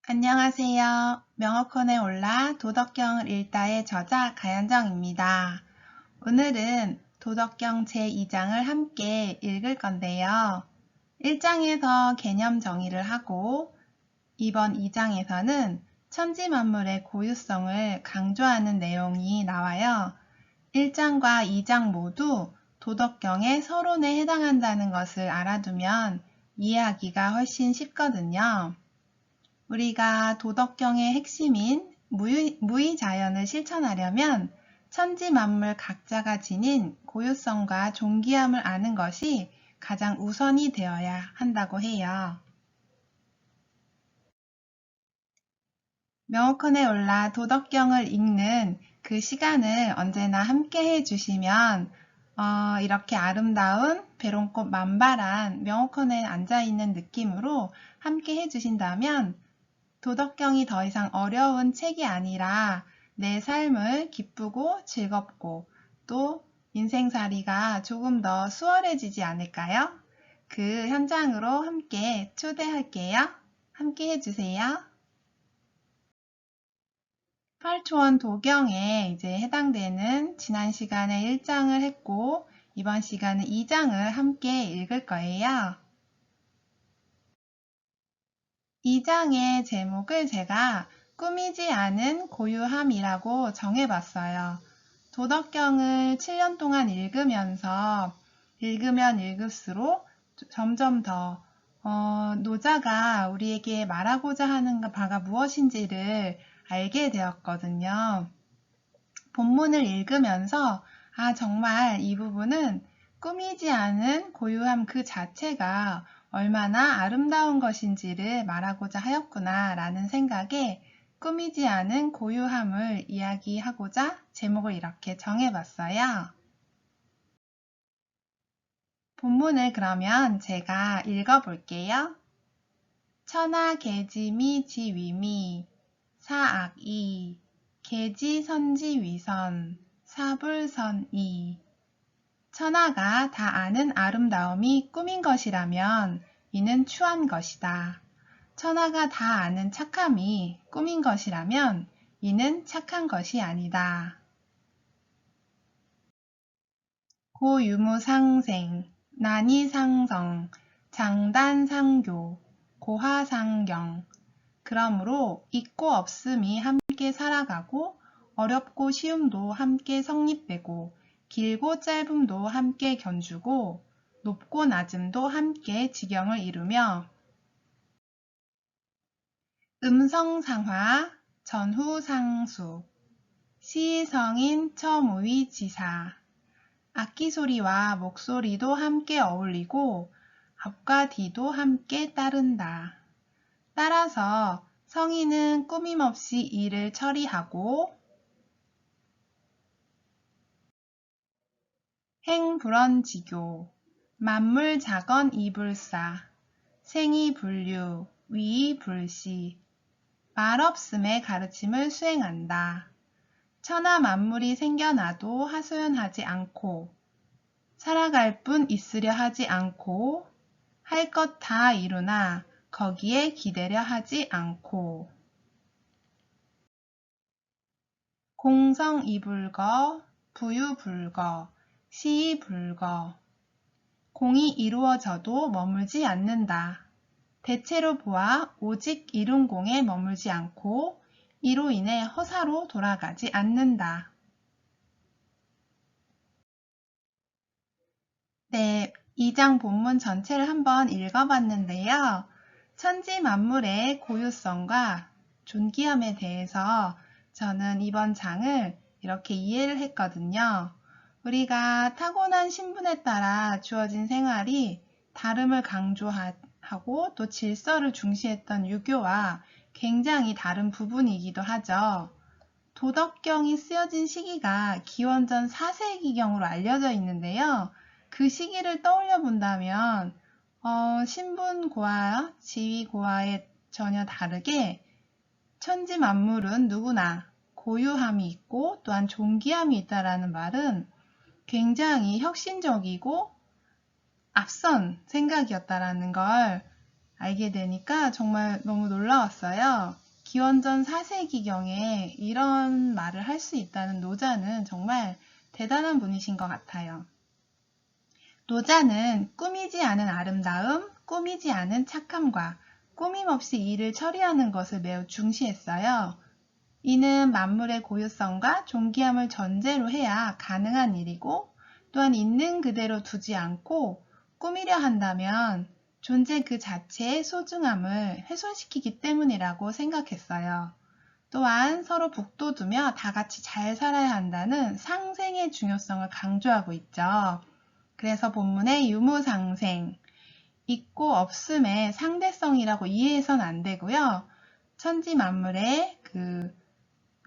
안녕하세요. 명어콘에 올라 도덕경을 읽다의 저자 가연정입니다. 오늘은 도덕경 제2장을 함께 읽을 건데요. 1장에서 개념 정의를 하고 이번 2장에서는 천지만물의 고유성을 강조하는 내용이 나와요. 1장과 2장 모두 도덕경의 서론에 해당한다는 것을 알아두면 이해하기가 훨씬 쉽거든요. 우리가 도덕경의 핵심인 무의자연을 실천하려면 천지만물 각자가 지닌 고유성과 존귀함을 아는 것이 가장 우선이 되어야 한다고 해요. 명어콘에 올라 도덕경을 읽는 그 시간을 언제나 함께 해주시면 이렇게 아름다운 배롱꽃 만발한 명어콘에 앉아있는 느낌으로 함께 해주신다면 도덕경이 더 이상 어려운 책이 아니라 내 삶을 기쁘고 즐겁고 또 인생살이가 조금 더 수월해지지 않을까요? 그 현장으로 함께 초대할게요. 함께 해주세요. 8초원 도경에 이제 해당되는 지난 시간에 1장을 했고 이번 시간은 2장을 함께 읽을 거예요. 2장의 제목을 제가 꾸미지 않은 고유함이라고 정해봤어요. 도덕경을 7년 동안 읽으면 읽을수록 점점 더 노자가 우리에게 말하고자 하는 바가 무엇인지를 알게 되었거든요. 본문을 읽으면서 정말 이 부분은 꾸미지 않은 고유함 그 자체가 얼마나 아름다운 것인지를 말하고자 하였구나 라는 생각에 꾸미지 않은 고유함을 이야기하고자 제목을 이렇게 정해봤어요. 본문을 그러면 제가 읽어볼게요. 천하 계지미 지위미 사악이 계지선지위선 사불선이 천하가 다 아는 아름다움이 꾸민 것이라면 이는 추한 것이다. 천하가 다 아는 착함이 꾸민 것이라면 이는 착한 것이 아니다. 고유무상생, 난이상성, 장단상교, 고하상경 그러므로 있고 없음이 함께 살아가고 어렵고 쉬움도 함께 성립되고 길고 짧음도 함께 견주고 높고 낮음도 함께 지경을 이루며 음성상화, 전후상수, 시성인 처무위지사 악기소리와 목소리도 함께 어울리고 앞과 뒤도 함께 따른다. 따라서 성인은 꾸밈없이 일을 처리하고 행불언지교, 만물자건 이불사, 생이불류, 위이불시, 말없음의 가르침을 수행한다. 천하 만물이 생겨나도 하소연하지 않고 살아갈 뿐 있으려 하지 않고 할 것 다 이루나 거기에 기대려 하지 않고 공성이불거, 부유불거, 시이불거 공이 이루어져도 머물지 않는다. 대체로 보아 오직 이룬 공에 머물지 않고 이로 인해 허사로 돌아가지 않는다. 네, 2장 본문 전체를 한번 읽어봤는데요. 천지 만물의 고유성과 존귀함에 대해서 저는 이번 장을 이렇게 이해를 했거든요. 우리가 타고난 신분에 따라 주어진 생활이 다름을 강조하고 또 질서를 중시했던 유교와 굉장히 다른 부분이기도 하죠. 도덕경이 쓰여진 시기가 기원전 4세기경으로 알려져 있는데요. 그 시기를 떠올려 본다면 신분고와 지위고와에 전혀 다르게 천지 만물은 누구나 고유함이 있고 또한 존귀함이 있다라는 말은 굉장히 혁신적이고 앞선 생각이었다라는 걸 알게 되니까 정말 너무 놀라웠어요. 기원전 4세기경에 이런 말을 할 수 있다는 노자는 정말 대단한 분이신 것 같아요. 노자는 꾸미지 않은 아름다움, 꾸미지 않은 착함과 꾸밈 없이 일을 처리하는 것을 매우 중시했어요. 이는 만물의 고유성과 존귀함을 전제로 해야 가능한 일이고, 또한 있는 그대로 두지 않고 꾸미려 한다면 존재 그 자체의 소중함을 훼손시키기 때문이라고 생각했어요. 또한 서로 북돋우며 다 같이 잘 살아야 한다는 상생의 중요성을 강조하고 있죠. 그래서 본문의 유무상생, 있고 없음의 상대성이라고 이해해서는 안 되고요. 천지 만물의 그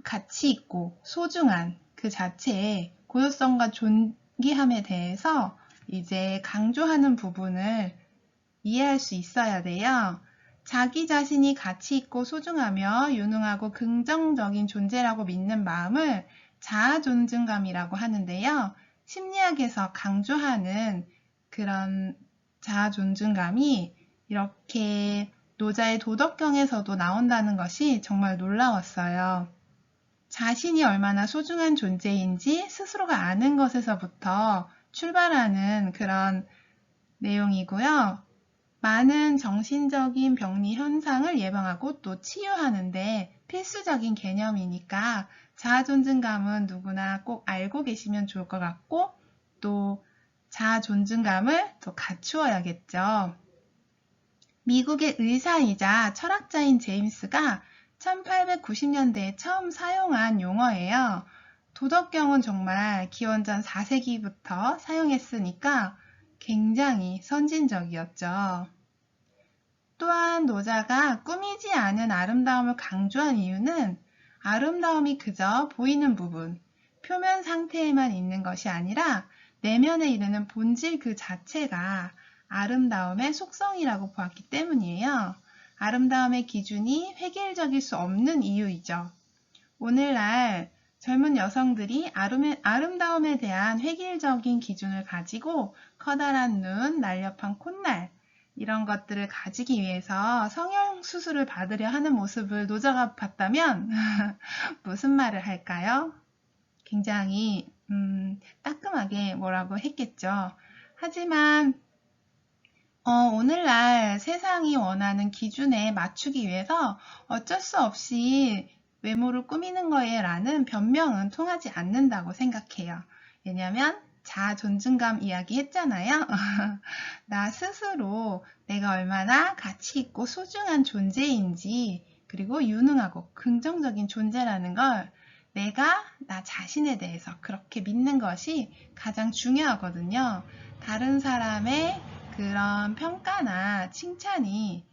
가치 있고 소중한 그 자체의 고유성과 존귀함에 대해서 이제 강조하는 부분을 이해할 수 있어야 돼요. 자기 자신이 가치 있고 소중하며 유능하고 긍정적인 존재라고 믿는 마음을 자아 존중감이라고 하는데요. 심리학에서 강조하는 그런 자아 존중감이 이렇게 노자의 도덕경에서도 나온다는 것이 정말 놀라웠어요. 자신이 얼마나 소중한 존재인지 스스로가 아는 것에서부터 출발하는 그런 내용이고요. 많은 정신적인 병리 현상을 예방하고 또 치유하는데 필수적인 개념이니까 자아 존중감은 누구나 꼭 알고 계시면 좋을 것 같고, 또 자아 존중감을 또 갖추어야겠죠. 미국의 의사이자 철학자인 제임스가 1890년대에 처음 사용한 용어예요. 도덕경은 정말 기원전 4세기부터 사용했으니까 굉장히 선진적이었죠. 또한 노자가 꾸미지 않은 아름다움을 강조한 이유는 아름다움이 그저 보이는 부분, 표면 상태에만 있는 것이 아니라 내면에 이르는 본질 그 자체가 아름다움의 속성이라고 보았기 때문이에요. 아름다움의 기준이 획일적일 수 없는 이유이죠. 오늘날 젊은 여성들이 아름다움에 대한 획일적인 기준을 가지고 커다란 눈, 날렵한 콧날 이런 것들을 가지기 위해서 성형수술을 받으려 하는 모습을 노자가 봤다면 무슨 말을 할까요? 굉장히 따끔하게 뭐라고 했겠죠. 하지만 오늘날 세상이 원하는 기준에 맞추기 위해서 어쩔 수 없이 외모를 꾸미는 거에 라는 변명은 통하지 않는다고 생각해요. 왜냐면 자아 존중감 이야기 했잖아요. 나 스스로 내가 얼마나 가치 있고 소중한 존재인지, 그리고 유능하고 긍정적인 존재라는 걸 내가 나 자신에 대해서 그렇게 믿는 것이 가장 중요하거든요. 다른 사람의 그런 평가나 칭찬이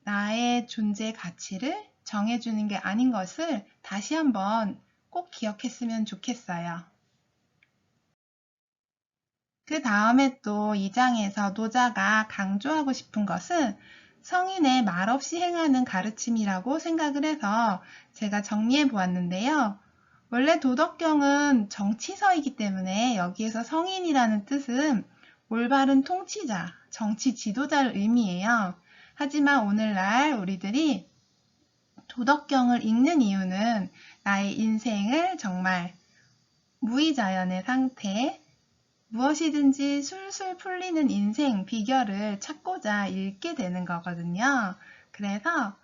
나의 존재 가치를 정해주는 게 아닌 것을 다시 한번 꼭 기억했으면 좋겠어요. 그 다음에 또 2장에서 노자가 강조하고 싶은 것은 성인의 말없이 행하는 가르침이라고 생각을 해서 제가 정리해 보았는데요. 원래 도덕경은 정치서이기 때문에 여기에서 성인이라는 뜻은 올바른 통치자, 정치 지도자를 의미해요. 하지만 오늘날 우리들이 도덕경을 읽는 이유는 나의 인생을 정말 무의자연의 상태, 무엇이든지 술술 풀리는 인생 비결을 찾고자 읽게 되는 거거든요. 그래서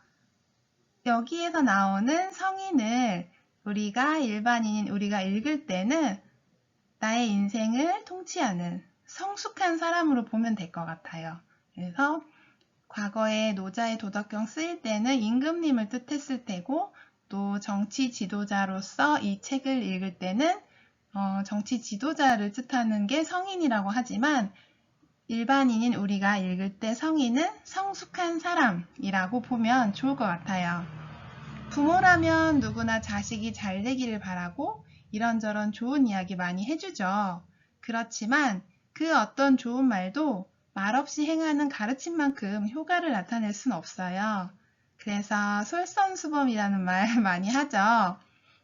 여기에서 나오는 성인을 일반인인 우리가 읽을 때는 나의 인생을 통치하는 성숙한 사람으로 보면 될 것 같아요. 그래서 과거에 노자의 도덕경 쓰일 때는 임금님을 뜻했을 테고, 또 정치 지도자로서 이 책을 읽을 때는 정치 지도자를 뜻하는 게 성인이라고 하지만, 일반인인 우리가 읽을 때 성인은 성숙한 사람이라고 보면 좋을 것 같아요. 부모라면 누구나 자식이 잘 되기를 바라고 이런저런 좋은 이야기 많이 해주죠. 그렇지만 그 어떤 좋은 말도 말없이 행하는 가르침만큼 효과를 나타낼 순 없어요. 그래서 솔선수범이라는 말 많이 하죠.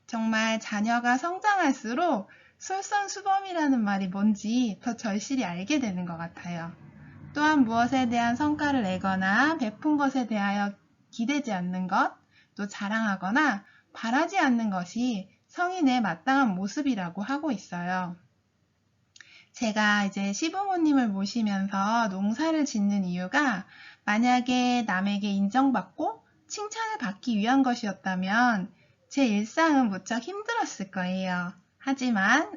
정말 자녀가 성장할수록 솔선수범이라는 말이 뭔지 더 절실히 알게 되는 것 같아요. 또한 무엇에 대한 성과를 내거나 베푼 것에 대하여 기대지 않는 것, 또 자랑하거나 바라지 않는 것이 성인의 마땅한 모습이라고 하고 있어요. 제가 이제 시부모님을 모시면서 농사를 짓는 이유가 만약에 남에게 인정받고 칭찬을 받기 위한 것이었다면 제 일상은 무척 힘들었을 거예요. 하지만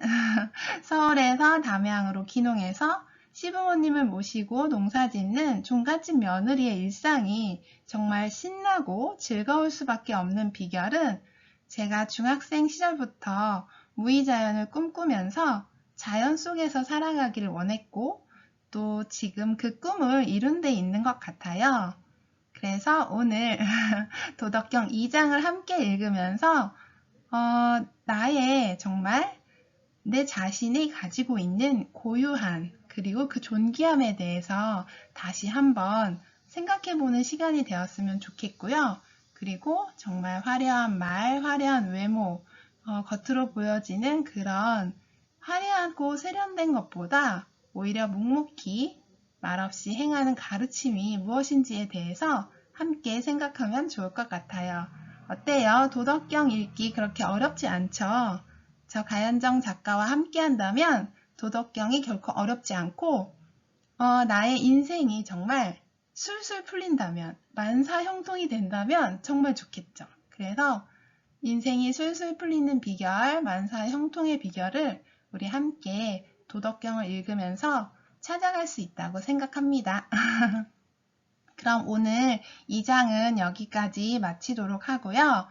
서울에서 담양으로 귀농해서 시부모님을 모시고 농사짓는 종갓집 며느리의 일상이 정말 신나고 즐거울 수밖에 없는 비결은 제가 중학생 시절부터 무의자연을 꿈꾸면서 자연 속에서 살아가기를 원했고 또 지금 그 꿈을 이룬 데 있는 것 같아요. 그래서 오늘 도덕경 2장을 함께 읽으면서 나의 정말 내 자신이 가지고 있는 고유한 그리고 그 존귀함에 대해서 다시 한번 생각해보는 시간이 되었으면 좋겠고요. 그리고 정말 화려한 말, 화려한 외모, 겉으로 보여지는 그런 화려하고 세련된 것보다 오히려 묵묵히 말없이 행하는 가르침이 무엇인지에 대해서 함께 생각하면 좋을 것 같아요. 어때요? 도덕경 읽기 그렇게 어렵지 않죠? 저 가연정 작가와 함께 한다면 도덕경이 결코 어렵지 않고 나의 인생이 정말 술술 풀린다면 만사형통이 된다면 정말 좋겠죠. 그래서 인생이 술술 풀리는 비결, 만사형통의 비결을 우리 함께 도덕경을 읽으면서 찾아갈 수 있다고 생각합니다. 그럼 오늘 2장은 여기까지 마치도록 하고요.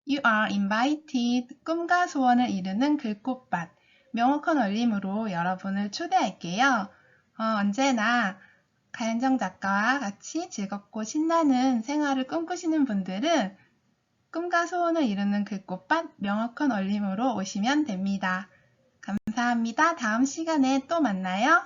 You are invited. 꿈과 소원을 이루는 글꽃밭. 명확한 알림으로 여러분을 초대할게요. 언제나 가연정 작가와 같이 즐겁고 신나는 생활을 꿈꾸시는 분들은 꿈과 소원을 이루는 글꽃밭 명확한 알림으로 오시면 됩니다. 감사합니다. 다음 시간에 또 만나요.